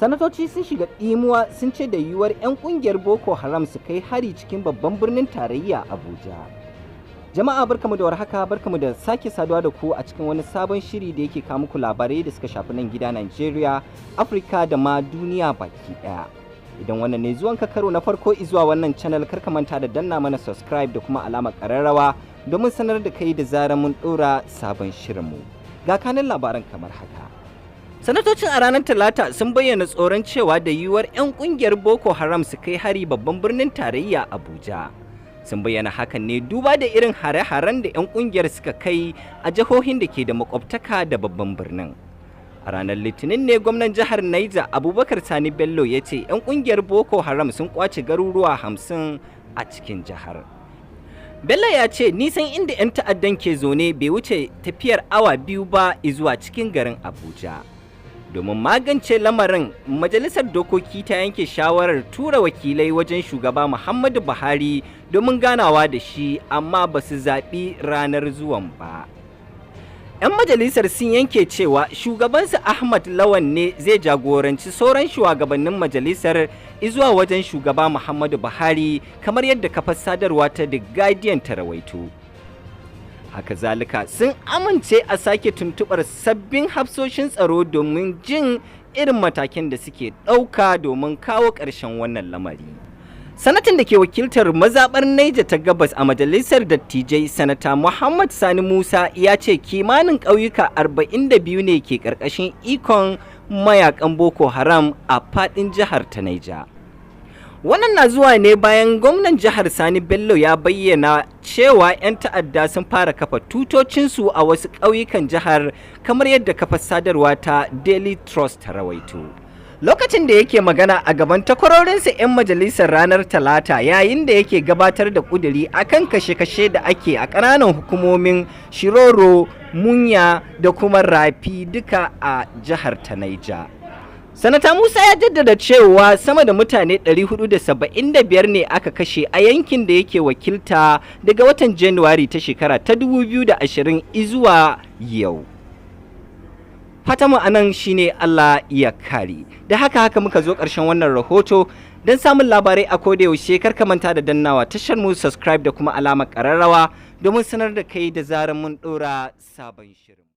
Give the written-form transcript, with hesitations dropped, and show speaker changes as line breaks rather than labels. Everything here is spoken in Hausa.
Sanatoci sun shiga ɗimuwa sun ce da yiwuwar 'yan ƙungiyar Boko Haram su kai hari cikin babban birnin tarayya Abuja. Jama'a barkamu da warhaka, barkamu da sake saduwa da ku a cikin wani sabon shiri da yake kawo muku labarai da suka shafi nan gida Najeriya, Afirka da ma duniya baki ɗaya. Idan wannan ne zuwan ka karo na farko zuwa wannan channel, kar ka manta da danna mana subscribe da kuma alamar ƙararrawa domin sanar da kai da zarar mun ɗora sabon shirinmu. Ga kanin labaran kamar haka. Sanatocin a ranar Talata sun bayyana tsoron cewa da yiwuwar 'yan kungiyar Boko Haram su kai hari babban birnin tarayya Abuja. Sun bayyana hakan ne duba da irin hare-haren da 'yan kungiyar suka kai a jihohin da ke da makwabtaka da babban birnin. A ranar Litinin ne gwamnan jihar Niger Abubakar Sani Bello ya ce 'yan kungiyar Boko Haram sun kwace garuruwa 50 a cikin jihar. Bello ya ce nisan inda 'yan ta'addan ke zaune bai wuce tafiyar awa 2 ba zuwa cikin garin Abuja. Domin magance lamarin, majalisar dokoki ta yanke shawarar tura wakilai wajen shugaba Muhammadu Buhari domin ganawa da shi, amma ba su zaɓi ranar zuwan ba. 'Yan majalisar sun yanke cewa shugabansu Ahmad Lawan ne zai jagoranci sauran shugabannin majalisar izuwa wajen shugaba Muhammadu Buhari, kamar yadda kafar sadarwa ta The Guardian ta rawaito. Haka zalika sun amince a sake tuntuɓar sabbin hafsoshin tsaro domin jin irin matakin da suke ɗauka domin kawo ƙarshen wannan lamari. Sanatan da ke wakiltar mazaɓar Niger ta Gabas a majalisar dattijai, Sanata Muhammad Sani Musa, ya ce kimanin ƙauyuka 42 ne ke ƙarƙashin ikon mayakan Boko Haram a faɗin jihar ta Niger. Wannan na zuwa ne bayan gwamnan jihar Sani Bello ya bayyana cewa 'yan ta'adda sun fara kafa tutocinsu a wasu ƙauyukan jihar, kamar yadda kafar sadarwa ta Daily Trust ta rawaito. Lokacin da yake magana a gaban takwarorinsa 'yan majalisar ranar Talata yayin da yake gabatar da ƙuduri akan kashe-kashe da ake a ƙananan hukumomin Shiroro, Munya da kuma Rafi duka a jihar ta Niger. Sanata Musa ya jaddada cewa sama da mutane 475 ne aka kashe a yankin da yake wakilta daga watan Januwari ta shekara ta 2020 izuwa yau. Fatamu anan shine Allah ya kare. Da haka muka zo ƙarshen wannan rahoto. Don samun labarai a koda yaushe, kar ka manta da dannawa tashar mu subscribe da kuma alamar ƙararrawa domin sanar da kai da zarar mun ɗora sabon shirin.